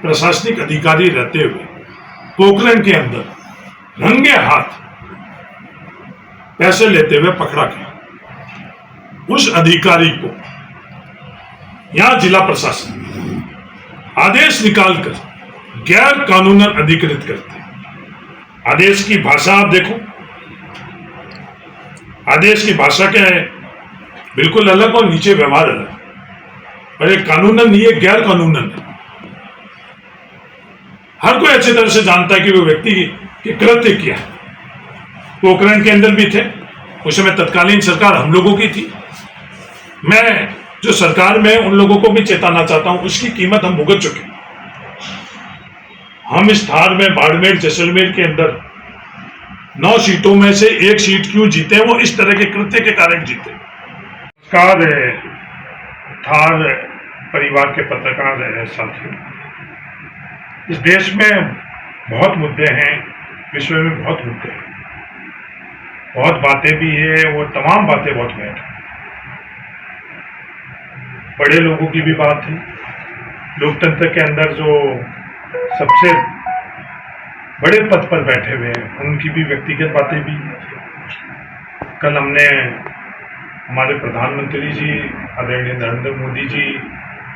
प्रशासनिक अधिकारी रहते हुए पोखरण के अंदर रंगे हाथ पैसे लेते हुए पकड़ा गया। उस अधिकारी को यहां जिला प्रशासन आदेश निकालकर गैर कानूनन अधिकृत करते हैं। आदेश की भाषा आप देखो, आदेश की भाषा क्या है, बिल्कुल अलग और नीचे व्यवहार अलग। और ये कानूनन नहीं है, गैर कानूनन है। हर कोई अच्छी तरह से जानता है कि वो व्यक्ति की कृत्य क्या है। पोखरण के अंदर भी थे, उस समय तत्कालीन सरकार हम लोगों की थी। मैं जो सरकार में उन लोगों को भी चेताना चाहता हूं, उसकी कीमत हम भुगत चुके हैं। हम इस थार में बाड़मेर जैसलमेर के अंदर 9 सीटों में से 1 सीट क्यों जीते, वो इस तरह के कृत्य के कारण जीते। नमस्कार थार परिवार के पत्रकार साथियों, इस देश में बहुत मुद्दे हैं, विश्व में बहुत मुद्दे हैं, बहुत बातें भी है, वो तमाम बातें बहुत महत्व है। बड़े लोगों की भी बात है, लोकतंत्र के अंदर जो सबसे बड़े पद पर बैठे हुए हैं उनकी भी व्यक्तिगत बातें भी। कल हमने हमारे प्रधानमंत्री जी आदरणीय नरेंद्र मोदी जी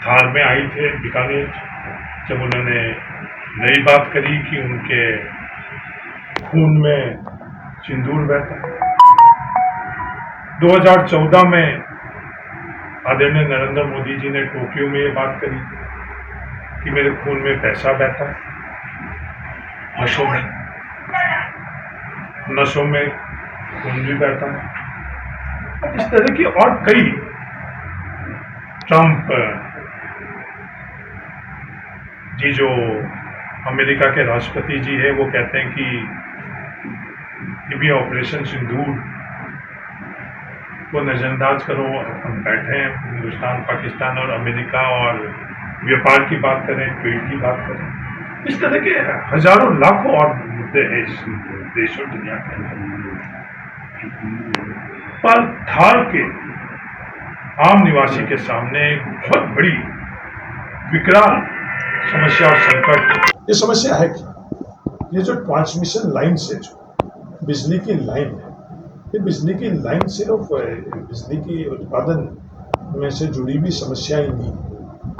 थार में आए थे बीकानेर, जब उन्होंने नई बात करी कि उनके खून में सिंदूर बहता है। 2014 में आदरणीय नरेंद्र मोदी जी ने टोक्यो में ये बात करी कि मेरे खून में पैसा बहता है, नशों में खून भी बहता है। इस तरह की और कई, ट्रंप जी जो अमेरिका के राष्ट्रपति जी है, वो कहते हैं कि ये भी ऑपरेशन सिंदूर को नजरअंदाज करो। हम बैठे हैं हिंदुस्तान, पाकिस्तान और अमेरिका और व्यापार की बात करें, ट्रेड की बात करें, इस तरह के हजारों लाखों और मुद्दे हैं इस देश और दुनिया के अंदर। पर थार के आम निवासी के सामने बहुत बड़ी विकराल समस्या और संकट। ये समस्या है कि ये जो ट्रांसमिशन लाइन से जो बिजली की लाइन है, ये बिजली की लाइन सिर्फ बिजली की उत्पादन में से जुड़ी हुई समस्या ही नहीं है।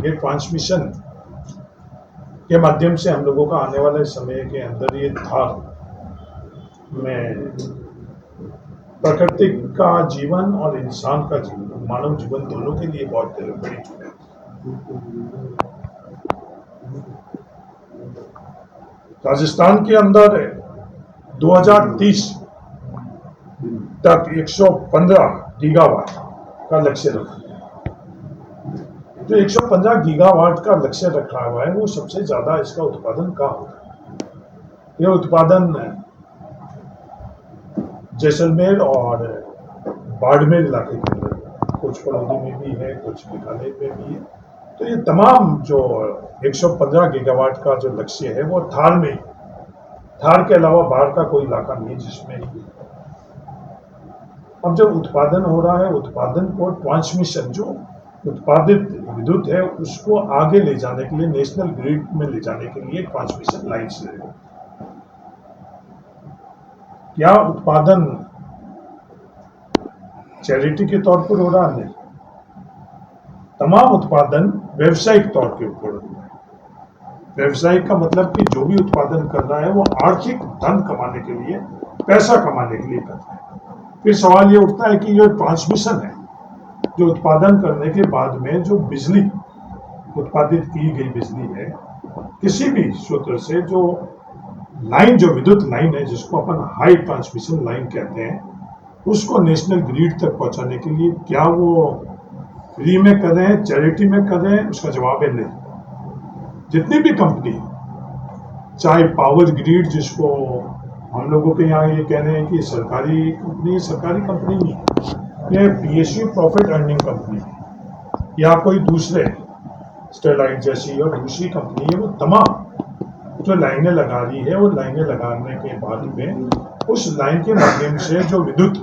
ये ट्रांसमिशन के माध्यम से हम लोगों का आने वाले समय के अंदर ये थार में प्रकृति का जीवन और इंसान का जीवन, मानव जीवन, दोनों के लिए बहुत बड़ी चुनौती। राजस्थान के अंदर 2030 तक 115 गीगावाट का लक्ष्य रखा है। जो 115 गीगावाट का लक्ष्य रखा हुआ है, वो सबसे ज्यादा इसका उत्पादन कहाँ होता है? ये उत्पादन जैसलमेर और बाड़मेर इलाके के अंदर, कुछ पड़ोदी में भी है, कुछ बीकानेर में भी है। तो ये तमाम जो 115 गीगावाट का जो लक्ष्य है वो थार में, थार के अलावा बाहर का कोई इलाका नहीं जिसमें ही। अब जब उत्पादन हो रहा है, उत्पादन को ट्रांसमिशन, जो उत्पादित विद्युत है उसको आगे ले जाने के लिए, नेशनल ग्रिड में ले जाने के लिए ट्रांसमिशन लाइन्स ले। क्या उत्पादन चैरिटी के तौर पर हो रहा? नहीं, तमाम उत्पादन व्यवसायिक तौर के ऊपर हो रहा है। व्यवसायिक का मतलब कि जो भी उत्पादन कर रहा है वो आर्थिक धन कमाने के लिए, पैसा कमाने के लिए कर रहा है। फिर सवाल ये उठता है कि जो ट्रांसमिशन है, जो उत्पादन करने के बाद में जो बिजली उत्पादित की गई बिजली है, किसी भी सूत्र से जो लाइन, जो विद्युत लाइन है जिसको अपन हाई ट्रांसमिशन लाइन कहते हैं, उसको नेशनल ग्रिड तक पहुंचाने के लिए क्या वो फ्री में कर रहे हैं, चैरिटी में कर रहे हैं? उसका जवाब है नहीं। जितनी भी कंपनी, चाहे पावर ग्रिड जिसको हम लोगों के यहाँ ये कह रहे हैं कि सरकारी कंपनी, सरकारी कंपनी नहीं, ये पीएसयू प्रॉफिट अर्निंग कंपनी या कोई दूसरे स्टेरलाइट जैसी और दूसरी कंपनी है, वो तमाम जो लाइनें लगा रही है, वो लाइनें लगाने के बाद में उस लाइन के माध्यम से जो विद्युत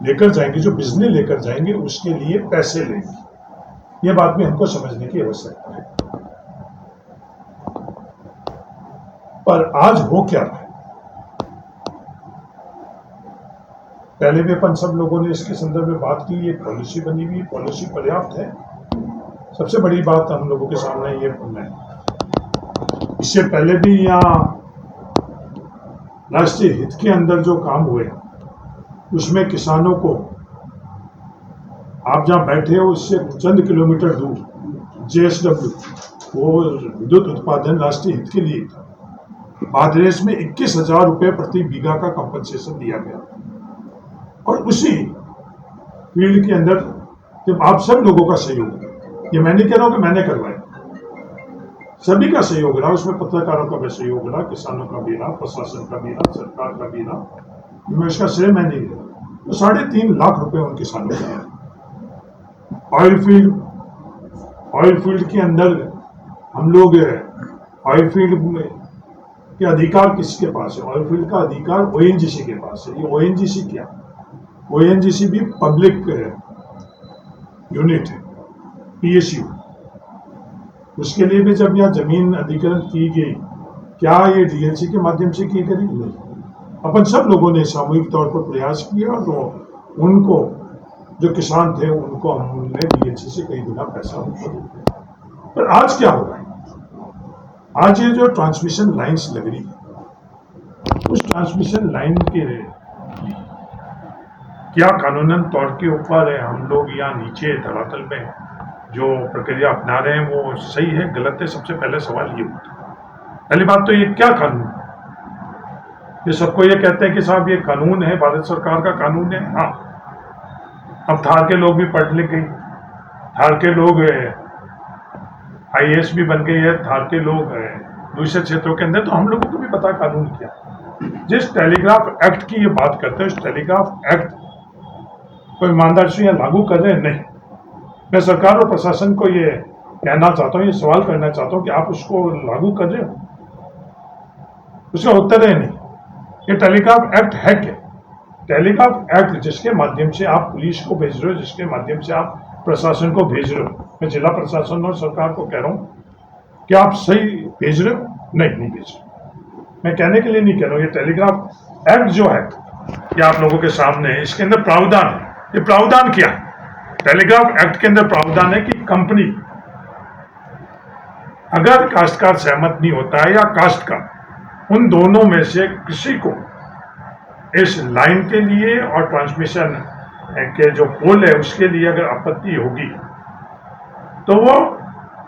लेकर जाएंगे, जो बिजली लेकर जाएंगे, उसके लिए पैसे लेंगे। ये बात भी हमको समझने की आवश्यकता है। पर आज हो क्या रहा है? पहले भी अपन सब लोगों ने इसके संदर्भ में बात की, ये पॉलिसी बनी हुई, पॉलिसी पर्याप्त है। सबसे बड़ी बात हम लोगों के सामने ये है, इससे पहले भी यहाँ राष्ट्रीय हित के अंदर जो काम हुए उसमें किसानों को, आप जहाँ बैठे हो उससे चंद किलोमीटर दूर जेएसडब्ल्यू, वो विद्युत उत्पादन राष्ट्रीय हित के लिए था। बादरेस में 21,000 रुपये प्रति बीघा का कंपनसेशन दिया गया, और उसी फील्ड के अंदर जब आप सब लोगों का सहयोग, ये मैं नहीं कह रहा हूं कि मैंने करवाया, सभी का सहयोग रहा, उसमें पत्रकारों का भी सहयोग रहा, किसानों का भी रहा, प्रशासन का भी रहा, सरकार का भी रहा, मैं इसका श्रेय मैं नहीं दे रहा। तो 3.5 लाख रुपए उन किसानों का। ऑयल फील्ड के अंदर हम लोग, ऑयल फील्ड में के अधिकार किसके पास है? ऑयल फील्ड का अधिकार ओएनजीसी के पास है। ये ओएनजीसी क्या? ओएनजीसी भी पब्लिक यूनिट है, पीएसयू। उसके लिए भी जब यहाँ जमीन अधिग्रहण की गई, क्या ये डीएलसी के माध्यम से की गई? नहीं। अपन सब लोगों ने सामूहिक तौर पर प्रयास किया, तो उनको, जो किसान थे, उनको हमने डीएलसी से कई गुना पैसा उनको दिया। पर आज क्या हो रहा है? आज ये जो ट्रांसमिशन लाइन्स लग रही है, उस ट्रांसमिशन लाइन के क्या कानूनन तौर के ऊपर हम लोग यहाँ नीचे धरातल में जो प्रक्रिया अपना रहे हैं वो सही है, गलत है? सबसे पहले सवाल ये होता है। पहली बात तो ये क्या कानून है? ये सबको ये कहते हैं कि साहब ये कानून है, भारत सरकार का कानून है। हाँ, अब थार के लोग भी पढ़ लिख गए, थार के लोग आईएएस भी बन गए हैं, थार के लोग दूसरे क्षेत्रों के अंदर, तो हम लोगों को भी पता कानून क्या। जिस टेलीग्राफ एक्ट की ये बात करते हैं, उस टेलीग्राफ एक्ट को ईमानदार से यहाँ लागू कर रहे हैं? नहीं। मैं सरकार और प्रशासन को ये कहना चाहता हूँ, ये सवाल करना चाहता हूँ कि आप उसको लागू कर रहे हो? उसका उत्तर है नहीं। ये टेलीग्राफ एक्ट है क्या? टेलीग्राफ एक्ट जिसके माध्यम से आप पुलिस को भेज रहे हो, जिसके माध्यम से आप प्रशासन को भेज रहे हो, मैं जिला प्रशासन और सरकार को कह रहा हूँ कि आप सही भेज रहे हो? नहीं भेज रहे। मैं कहने के लिए नहीं कह रहा हूँ। ये टेलीग्राफ एक्ट जो है, ये आप लोगों के सामने है, इसके अंदर प्रावधान है। ये प्रावधान क्या है? टेलीग्राफ एक्ट के अंदर प्रावधान है कि कंपनी अगर काश्तकार सहमत नहीं होता है या काश्तकार, उन दोनों में से किसी को इस लाइन के लिए और ट्रांसमिशन के जो पोल है उसके लिए अगर आपत्ति होगी, तो वो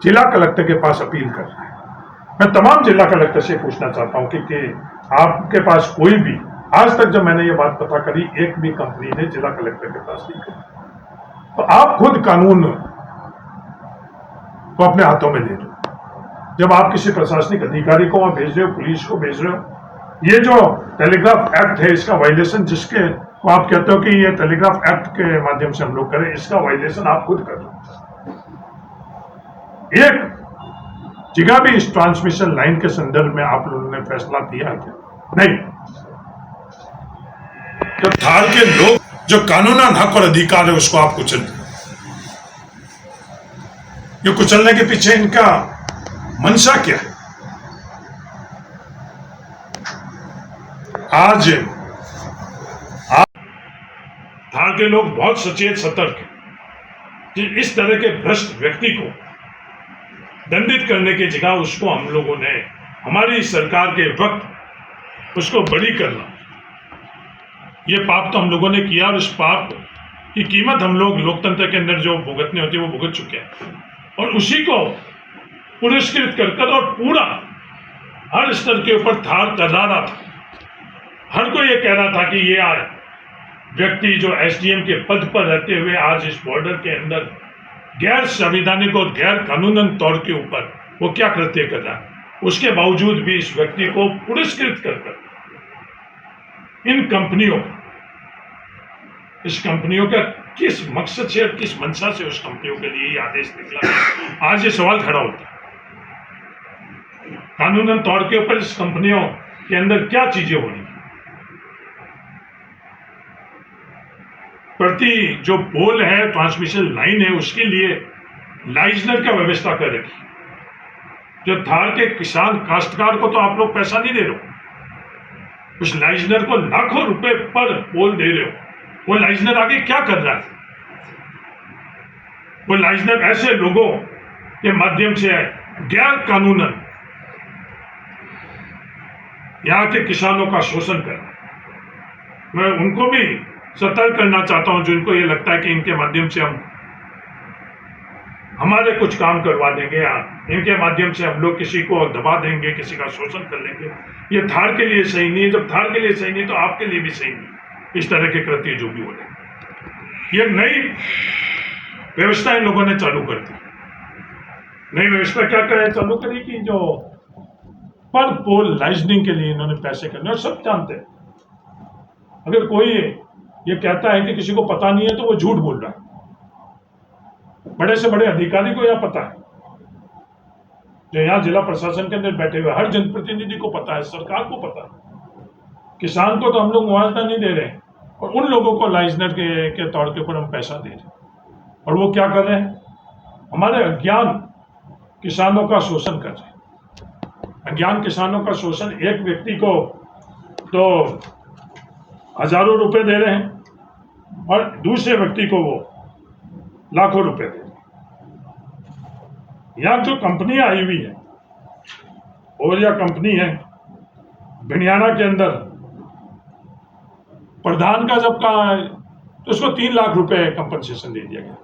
जिला कलेक्टर के पास अपील कर रहा है। मैं तमाम जिला कलेक्टर से पूछना चाहता हूं कि आपके पास कोई भी, आज तक जब मैंने ये बात पता करी, एक भी कंपनी ने जिला कलेक्टर के पास नहीं करी। तो आप खुद कानून को अपने हाथों में ले लो। जब आप किसी प्रशासनिक अधिकारी को वहां भेज रहे हो, पुलिस को भेज रहे हो, ये जो टेलीग्राफ एक्ट है, इसका वायलेशन जिसके को आप कहते हो कि ये टेलीग्राफ एक्ट के माध्यम से हम लोग करें, इसका वायलेशन आप खुद कर रहे हो। एक जगह भी इस ट्रांसमिशन लाइन के संदर्भ में आप लोगों ने फैसला किया है क्या? नहीं। तो थार के लोग जो कानूनन हक और अधिकार है उसको आप कुचल, ये कुचलने के पीछे इनका मंशा क्या है? आज थार के लोग बहुत सचेत सतर्क हैं कि इस तरह के भ्रष्ट व्यक्ति को दंडित करने की जगह उसको हम लोगों ने, हमारी सरकार के वक्त उसको बड़ी करना, ये पाप तो हम लोगों ने किया, और उस पाप की कीमत हम लोग लोकतंत्र के अंदर जो भुगतने होती है वो भुगत चुके हैं। और उसी को पुरस्कृत कर और पूरा हर स्तर के ऊपर थार कर रहा था। हर कोई ये कह रहा था कि ये व्यक्ति जो एसडीएम के पद पर रहते हुए आज इस बॉर्डर के अंदर गैर संवैधानिक और गैर कानूनन तौर के ऊपर वो क्या कृत्य कर रहा है, उसके बावजूद भी इस व्यक्ति को पुरस्कृत कर इन कंपनियों, इस कंपनियों का किस मकसद से और किस मंशा से उस कंपनियों के लिए ये आदेश निकला, आज ये सवाल खड़ा होता है। कानूनन तौर के ऊपर इस कंपनियों के अंदर क्या चीजें हो रही, प्रति जो पोल है, ट्रांसमिशन लाइन है, उसके लिए लाइजनर का व्यवस्था कर रखी। जो थार के किसान काश्तकार को तो आप लोग पैसा नहीं दे रहे हो, उस लाइजनर को लाखों रुपए पर पोल दे रहे हो। वो लाइजनर आगे क्या कर रहा है? वो लाइजनर ऐसे लोगों के माध्यम से गैर कानूनन यहां के किसानों का शोषण कर रहा है। मैं उनको भी सतर्क करना चाहता हूं, जिनको ये लगता है कि इनके माध्यम से हम हमारे कुछ काम करवा देंगे या इनके माध्यम से हम लोग किसी को दबा देंगे, किसी का शोषण कर लेंगे। ये थार के लिए सही नहीं है। जब थार के लिए सही नहीं तो आपके लिए भी सही नहीं। इस तरह के कृत्य जो भी हो रहे, ये नई व्यवस्था इन लोगों ने चालू कर दी। नई व्यवस्था क्या करे चालू करी कि जो पर पोल लाइजनिंग के लिए इन्होंने पैसे करने, और सब जानते हैं। अगर कोई ये कहता है कि किसी को पता नहीं है तो वो झूठ बोल रहा है। बड़े से बड़े अधिकारी को यह पता है, जो यहाँ जिला प्रशासन के अंदर बैठे हुए हर जनप्रतिनिधि को पता है, सरकार को पता है। किसान को तो हम लोग मुआवजा नहीं दे रहे और उन लोगों को लाइजनर के तौर के ऊपर हम पैसा दे रहे हैं। और वो क्या कर रहे हैं? हमारे अज्ञान किसानों का शोषण कर रहे हैं। अज्ञान किसानों का शोषण, एक व्यक्ति को तो हजारों रुपए दे रहे हैं और दूसरे व्यक्ति को वो लाखों रुपए दे रहे हैं। यहाँ जो कंपनियां आई हुई है, ओरिया कंपनी है भिंडियाना के अंदर, प्रधान का जब कहा तो उसको 3 लाख रुपए कंपनसेशन दे दिया गया।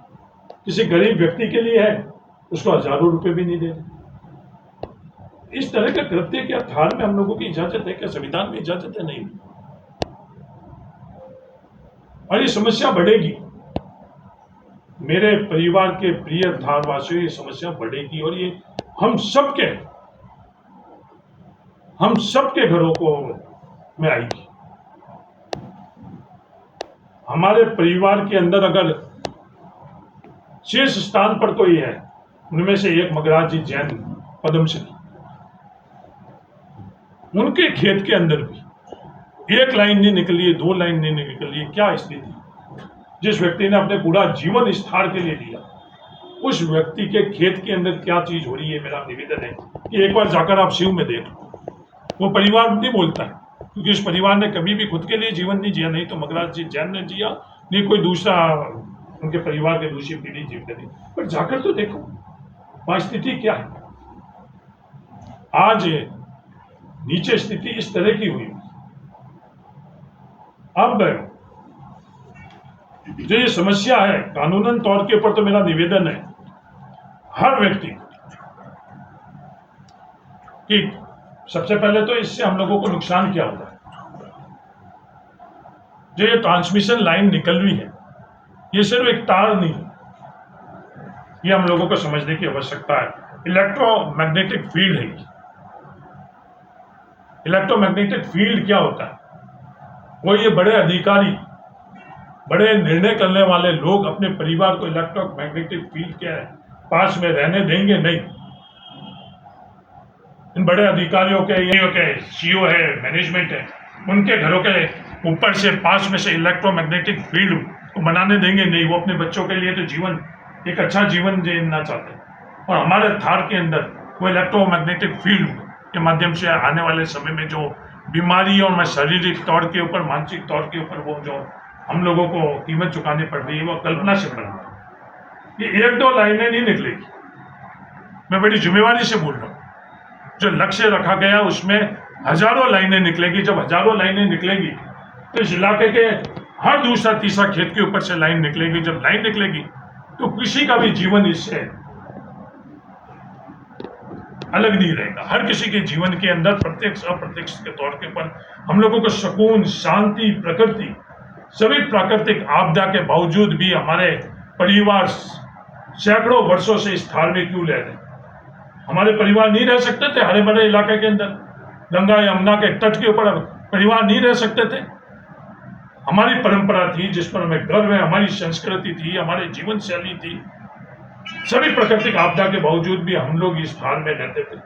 किसी गरीब व्यक्ति के लिए है, उसको हजारों रुपए भी नहीं दे रहे। इस तरह का कृत्य क्या थार में हम लोगों की इजाजत है? क्या संविधान में इजाजत है? नहीं। और ये समस्या बढ़ेगी। मेरे परिवार के प्रिय धारवासियों, ये समस्या बढ़ेगी और ये हम सबके घरों को में आएगी। हमारे परिवार के अंदर अगर शीर्ष स्थान पर कोई है, उनमें से एक मगराज जी जैन पद्मश्री, उनके खेत के अंदर भी 1 लाइन नहीं निकली है, 2 लाइन नहीं निकली है। क्या स्थिति? जिस व्यक्ति ने अपने पूरा जीवन इस थार के लिए दिया, उस व्यक्ति के खेत के अंदर क्या चीज हो रही है? मेरा निवेदन है कि एक बार जाकर आप शिव में देख लो। वो परिवार नहीं बोलता है, क्योंकि उस परिवार ने कभी भी खुद के लिए जीवन नहीं जिया, नहीं तो मगराज जी जैन ने जिया, नहीं कोई दूसरा उनके परिवार के दूसरी पीढ़ी जीवित रही। पर जाकर तो देखो वहां स्थिति क्या है। आज नीचे स्थिति इस तरह की हुई। अब जो ये समस्या है, कानूनन तौर के ऊपर तो मेरा निवेदन है हर व्यक्ति कि सबसे पहले तो इससे हम लोगों को नुकसान क्या होता है। जो ये ट्रांसमिशन लाइन निकल रही है, ये सिर्फ एक तार नहीं है, ये हम लोगों को समझने की आवश्यकता है। इलेक्ट्रोमैग्नेटिक फील्ड है। इलेक्ट्रोमैग्नेटिक फील्ड क्या होता है? वो ये बड़े अधिकारी, बड़े निर्णय करने वाले लोग अपने परिवार को इलेक्ट्रोमैग्नेटिक फील्ड के पास में रहने देंगे नहीं। इन बड़े अधिकारियों के सीईओ है, मैनेजमेंट है, उनके घरों के ऊपर से पास में से इलेक्ट्रोमैग्नेटिक फील्ड को बनाने देंगे नहीं। वो अपने बच्चों के लिए तो जीवन, एक अच्छा जीवन जीना चाहते हैं। और हमारे थार के अंदर वो इलेक्ट्रोमैग्नेटिक फील्ड के माध्यम से आने वाले समय में जो बीमारी और शारीरिक तौर के ऊपर, मानसिक तौर के ऊपर वो जो हम लोगों को कीमत चुकानी पड़ रही है, वो कल्पना से पड़ रही है। ये 1-2 लाइनें नहीं निकलेगी। मैं बड़ी जिम्मेवारी से बोल रहा हूँ। जो लक्ष्य रखा गया उसमें हजारों लाइनें निकलेगी। जब हजारों लाइनें निकलेंगी तो इस इलाके के हर दूसरा तीसरा खेत के ऊपर से लाइन निकलेगी। जब लाइन निकलेगी तो किसी का भी जीवन इससे अलग नहीं रहेगा। हर किसी के जीवन के अंदर प्रत्यक्ष अप्रत्यक्ष के तौर के ऊपर हम लोगों को सुकून, शांति, प्रकृति, सभी प्राकृतिक आपदा के बावजूद भी हमारे परिवार सैकड़ों वर्षों से इस थार में क्यों रह रहे? हमारे परिवार नहीं रह सकते थे हरे भरे इलाके के अंदर? गंगा यमुना के तट के ऊपर परिवार नहीं रह सकते थे? हमारी परंपरा थी जिस पर हमें गर्व है, हमारी संस्कृति थी, हमारी जीवन शैली थी। सभी प्राकृतिक आपदा के बावजूद भी हम लोग इस थार में रहते थे।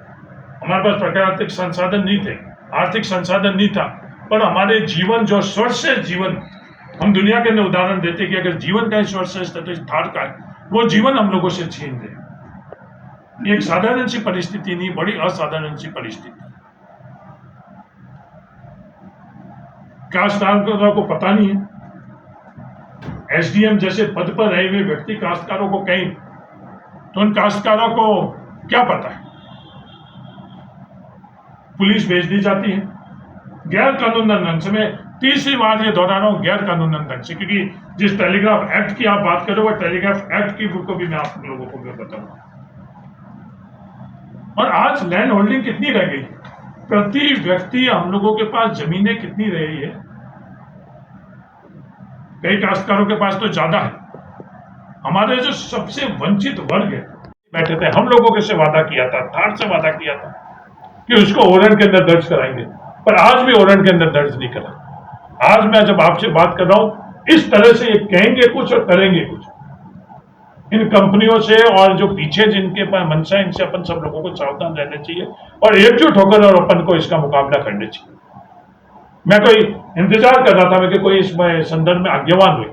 हमारे पास प्राकृतिक संसाधन नहीं थे, आर्थिक संसाधन नहीं था, पर हमारे जीवन जो स्वर्ग से जीवन, हम दुनिया के अंदर उदाहरण देते कि अगर जीवन का स्वर्ग से तो इस थार का है, वो जीवन हम लोगों से छीन रहे। ये एक साधारण सी परिस्थिति नहीं, बड़ी असाधारण सी परिस्थिति। काश्तकारों को पता नहीं है, एसडीएम जैसे पद पर रहे हुए व्यक्ति काश्तकारों को कहें तो उन काश्तकारों को क्या पता है? पुलिस भेज दी जाती है गैर कानूनन ढंग से। मैं तीसरी बार ये दोहरा रहा हूं, गैर कानूनन ढंग से, क्योंकि जिस टेलीग्राफ एक्ट की आप बात करो, वो टेलीग्राफ एक्ट की को भी मैं आप लोगों को भी बताऊंगा। और आज लैंड होल्डिंग कितनी रह गई, प्रति व्यक्ति हम लोगों के पास जमीनें कितनी रही है? कई काश्तकारों के पास तो ज्यादा है। हमारे जो सबसे वंचित वर्ग है, बैठे थे हम लोगों के से वादा किया था, थाट से वादा किया था कि उसको ओरन के अंदर दर्ज कराएंगे, पर आज भी ओरन के अंदर दर्ज नहीं करा। आज मैं जब आपसे बात कर रहा हूं, इस तरह से ये कहेंगे कुछ और करेंगे कुछ। इन कंपनियों से और जो पीछे जिनके पास मंशा, इनसे अपन सब लोगों को सावधान रहना चाहिए और एकजुट होकर और अपन को इसका मुकाबला करना चाहिए। मैं कोई इंतजार कर रहा था मैं कि कोई इसमें संदर्भ में आज्ञावान हुए,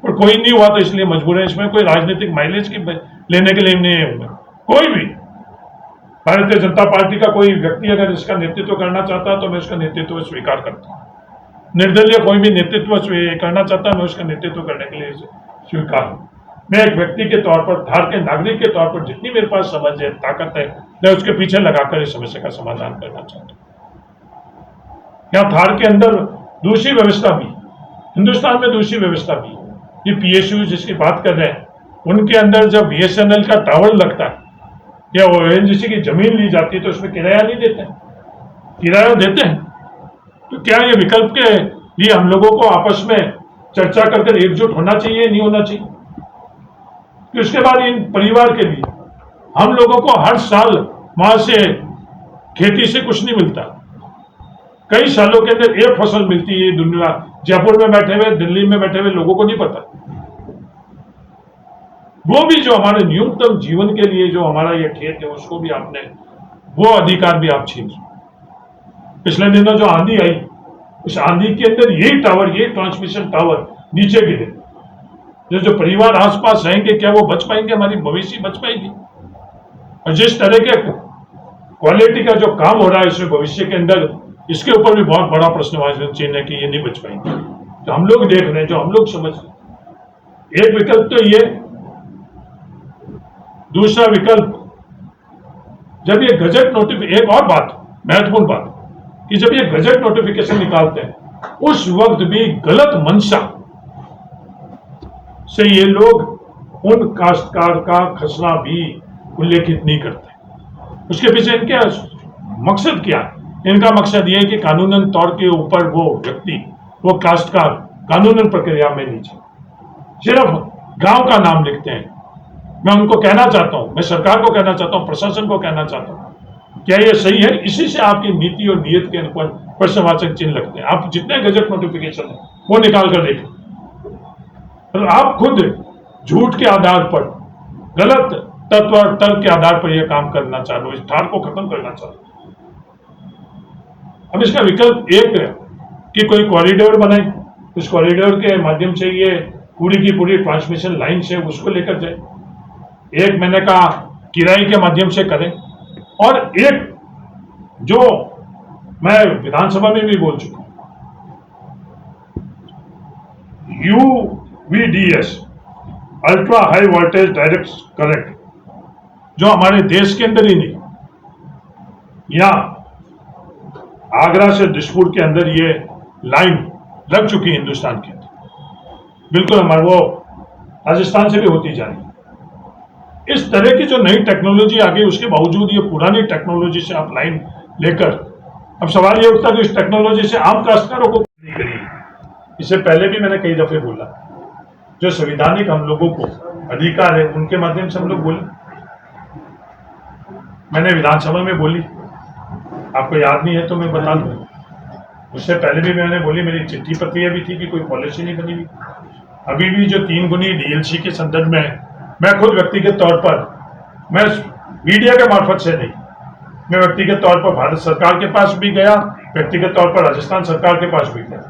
और कोई नहीं हुआ, तो इसलिए मजबूर है। इसमें कोई राजनीतिक माइलेज की लेने के लिए नहीं है। कोई भी भारतीय जनता पार्टी का कोई व्यक्ति अगर इसका नेतृत्व करना चाहता है तो मैं उसका नेतृत्व स्वीकार करता हूँ। निर्दलीय कोई भी नेतृत्व करना चाहता है, मैं उसका नेतृत्व करने के लिए स्वीकार हूँ। मैं एक व्यक्ति के तौर पर, धार के नागरिक के तौर पर जितनी मेरे पास समझ है, ताकत है, मैं उसके पीछे लगाकर इस समस्या का समाधान करना चाहता हूँ। यहाँ धार के अंदर दूसरी व्यवस्था भी, हिंदुस्तान में दूसरी व्यवस्था भी, ये पीएसयू जिसकी बात कर रहे हैं, उनके अंदर जब बीएसएनएल का टावर लगता है या ओएनजीसी की जमीन ली जाती है तो उसमें किराया नहीं देते हैं, किराया देते हैं। तो क्या ये विकल्प के लिए हम लोगों को आपस में चर्चा कर एकजुट होना चाहिए, नहीं होना चाहिए? कि उसके बाद इन परिवार के लिए हम लोगों को हर साल वहां से खेती से कुछ नहीं मिलता, कई सालों के अंदर एक फसल मिलती है। दुनिया जयपुर में बैठे हुए, दिल्ली में बैठे हुए लोगों को नहीं पता। वो भी जो हमारे न्यूनतम जीवन के लिए जो हमारा ये खेत है, उसको भी आपने, वो अधिकार भी आप छीन। पिछले दिनों जो आंधी आई, उस आंधी के अंदर यही टावर, ये ट्रांसमिशन टावर नीचे गिरे, जो परिवार आसपास रहेंगे, क्या वो बच पाएंगे? हमारी भविष्य बच पाएगी? और जिस तरह के क्वालिटी का जो काम हो रहा है इसमें भविष्य के अंदर, इसके ऊपर भी बहुत बड़ा प्रश्नवाची चिन्ह है कि ये नहीं बच पाएंगे। तो हम लोग देख रहे हैं, जो हम लोग समझ रहे हैं, एक विकल्प तो ये, दूसरा विकल्प, जब ये गजट नोटिफिकेशन, एक और बात, महत्वपूर्ण बात, कि जब ये गजट नोटिफिकेशन निकालते हैं उस वक्त भी गलत मंशा से ये लोग उन काश्तकार का खसरा भी उल्लेखित नहीं करते। उसके पीछे इनका मकसद क्या है? इनका मकसद ये है कि कानूनन तौर के ऊपर वो व्यक्ति, वो काश्तकार कानूनन प्रक्रिया में नहीं जाए, सिर्फ गांव का नाम लिखते हैं। मैं उनको कहना चाहता हूं, मैं सरकार को कहना चाहता हूं, प्रशासन को कहना चाहता हूं, क्या ये सही है? इसी से आपकी नीति और नीयत के ऊपर प्रश्नवाचक चिन्ह लगते हैं। आप जितने गजट नोटिफिकेशन है वो निकाल कर देखें, तो आप खुद झूठ के आधार पर, गलत तत्व और तर्क के आधार पर यह काम करना चाह रहे हो, इस ठार को खत्म करना चाह रहे हो। अब इसका विकल्प एक है कि कोई कॉरिडोर बनाए, उस कॉरिडोर के माध्यम से ये पूरी की पूरी ट्रांसमिशन लाइन से उसको लेकर जाए। एक मैंने कहा किराए के माध्यम से करें, और एक जो मैं विधानसभा में भी बोल चुका हूं, UVDS, ultra high voltage direct current, जो हमारे देश के अंदर ही नहीं, यहां आगरा से दिसपुर के अंदर ये लाइन लग चुकी है हिंदुस्तान के अंदर, बिल्कुल हमारे वो राजस्थान से भी होती जा रही है। इस तरह की जो नई टेक्नोलॉजी आ गई, उसके बावजूद ये पुरानी टेक्नोलॉजी से आप लाइन लेकर, अब सवाल ये उठता है कि इस टेक्नोलॉजी से आम काश्तकारों को नहीं करी। इससे पहले भी मैंने कई दफे बोला, जो संवैधानिक हम लोगों को अधिकार है उनके माध्यम से हम लोग बोले। मैंने विधानसभा में बोली, आपको याद नहीं है तो मैं बता दूं, उससे पहले भी मैंने बोली, मेरी चिट्ठी प्रक्रिया भी थी कि कोई पॉलिसी नहीं बनी हुई। अभी भी जो 3 गुनी डीएलसी के संदर्भ में मैं खुद व्यक्तिगत तौर पर, मैं मीडिया के मार्फत से नहीं, मैं व्यक्तिगत तौर पर भारत सरकार के पास भी गया, व्यक्तिगत तौर पर राजस्थान सरकार के पास भी गया।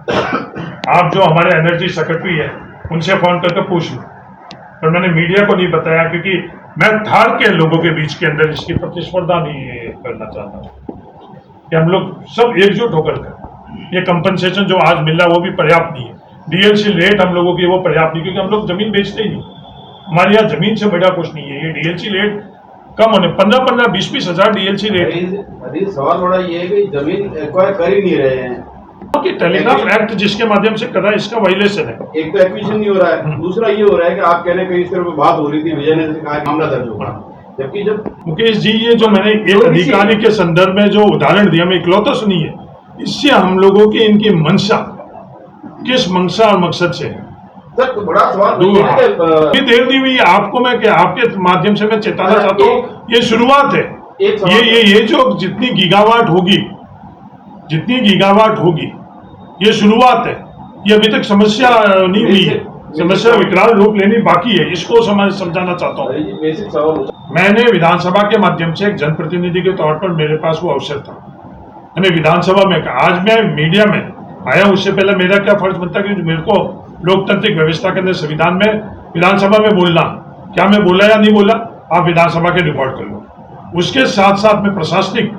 आप जो हमारे एनर्जी सेक्रेटरी है उनसे फोन करके पूछ लो, पर मैंने मीडिया को नहीं बताया क्योंकि मैं थार के लोगों के बीच के अंदर इसकी प्रतिस्पर्धा नहीं करना चाहता कि हम लोग सब एकजुट होकर कर ये कंपनसेशन जो आज मिल रहा है वो भी पर्याप्त नहीं है। डीएलसी रेट हम लोगों की वो पर्याप्त नहीं, क्योंकि हम लोग जमीन बेचते ही नहीं, हमारे यहाँ जमीन से बड़ा कुछ नहीं है। ये डीएलसी रेट कम होने 15-15, 20-20 हजार डीएलसी रेट। अभी सवाल थोड़ा ये है कि जमीन एक्वायर कर ही नहीं रहे हैं कि टेलीग्राफ एक्ट जिसके माध्यम से कर रहा है इसका वायलेशन है। एक तो एक्विजिशन नहीं हो रहा है, दूसरा ये हो रहा है कि आप कहने कहीं इस तरह की बात हो रही थी, विजय ने कहा मामला दर्ज होगा, जबकि जब मुकेश जी ये जो मैंने एक अधिकारी के संदर्भ में जो उदाहरण दिया मैं इकलौता सुनी है, इससे हम लोगों की इनकी मंशा किस मंशा और मकसद से है सर तो बड़ा सवाल देर दी हुई है। आपको मैं क्या आपके माध्यम से मैं चेताना चाहता हूँ, ये शुरुआत है। ये जो जितनी गीगावाट होगी ये शुरुआत है, ये अभी तक समस्या नहीं हुई है, समस्या विकराल रूप लेनी बाकी है, इसको समझाना चाहता हूँ। मैंने विधानसभा के माध्यम से एक जनप्रतिनिधि के तौर पर मेरे पास वो अवसर था, मैंने विधानसभा में कहा, आज मैं मीडिया में आया उससे पहले मेरा क्या फर्ज बनता कि मेरे को लोकतांत्रिक व्यवस्था के अंदर संविधान में विधानसभा में बोलना, क्या मैं बोला या नहीं बोला आप विधानसभा के रिकॉर्ड कर लो। उसके साथ साथ में प्रशासनिक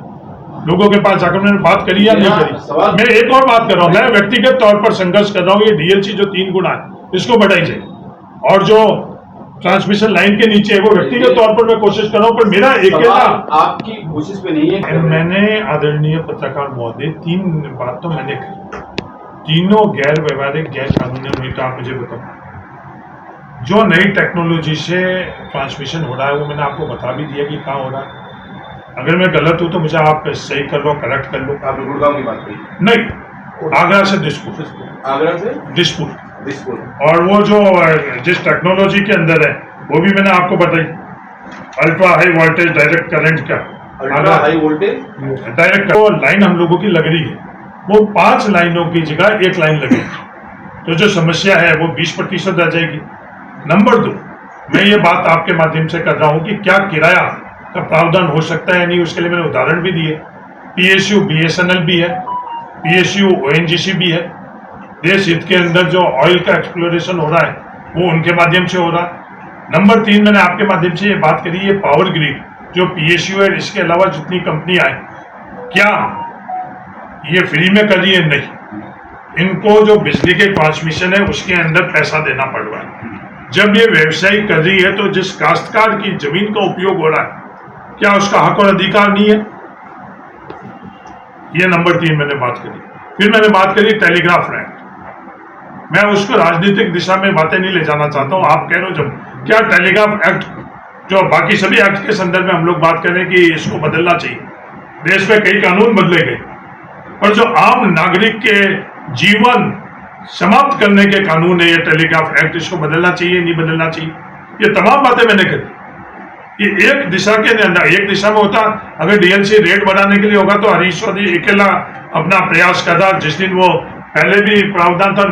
लोगों के पास जाकर मैंने बात करी या नहीं करी। मैं एक और बात कर रहा हूँ, मैं व्यक्तिगत तौर पर संघर्ष कर रहा हूँ, ये डीएलसी जो 3 गुना है इसको बढ़ाई जाए, और जो ट्रांसमिशन लाइन के नीचे वो व्यक्तिगत तौर पर मैं कोशिश कर रहा हूँ, पर मेरा अकेला आपकी कोशिश पे नहीं है। मैंने आदरणीय पत्रकार महोदय 3 बात तो मैंने कही, तीनों गैर व्यवहारिक गैर कानूनी हुई। तो आप मुझे बताओ जो नई टेक्नोलॉजी से ट्रांसमिशन हो रहा है वो मैंने आपको बता भी दिया कि कहाँ हो रहा है। अगर मैं गलत हूं तो मुझे आप सही कर लो, करेक्ट कर लो। आपने गुड़गांव की बात कही? नहीं, आगरा से दिसपुर, आगरा से दिसपुर। और वो जो जिस टेक्नोलॉजी के अंदर है वो भी मैंने आपको बताई, ultra high voltage direct current का, अल्ट्रा हाई वोल्टेज डायरेक्ट वो लाइन हम लोगों की लग रही है, वो 5 लाइनों की जगह 1 लाइन लगेगी, तो जो समस्या है वो 20% रह जाएगी। नंबर 2, मैं ये बात आपके माध्यम से कर रहा हूँ कि क्या किराया का प्रावधान हो सकता है नहीं, उसके लिए मैंने उदाहरण भी दिए। पीएसयू बीएसएनएल भी है, पीएसयू ओएनजीसी भी है। देश हित के अंदर जो ऑयल का एक्सप्लोरेशन हो रहा है वो उनके माध्यम से हो रहा है। नंबर 3, मैंने आपके माध्यम से ये बात करी, ये पावर ग्रिड जो पीएसयू है, इसके अलावा जितनी कंपनियां हैं क्या ये फ्री में कर रही है? नहीं, इनको जो बिजली के ट्रांसमिशन है उसके अंदर पैसा देना पड़ रहा है। जब ये व्यवसाय कर रही है तो जिस काश्तकार की जमीन का उपयोग हो रहा है क्या उसका हक और अधिकार नहीं है? ये नंबर 3 मैंने बात करी। फिर मैंने बात करी टेलीग्राफ एक्ट, मैं उसको राजनीतिक दिशा में बातें नहीं ले जाना चाहता हूं। आप कह रहे हो जब क्या टेलीग्राफ एक्ट जो बाकी सभी एक्ट के संदर्भ में हम लोग बात करें कि इसको बदलना चाहिए, देश में कई कानून बदले गए, और जो आम नागरिक के जीवन समाप्त करने के कानून है ये टेलीग्राफ एक्ट, इसको बदलना चाहिए नहीं बदलना चाहिए, ये तमाम बातें मैंने करी। ये एक दिशा के अंदर, एक दिशा में होता, अगर डीएलसी रेट बढ़ाने के लिए होगा तो हरीश चौधरी अकेला अपना प्रयास कर रहा, जिस दिन वो पहले भी प्रावधान था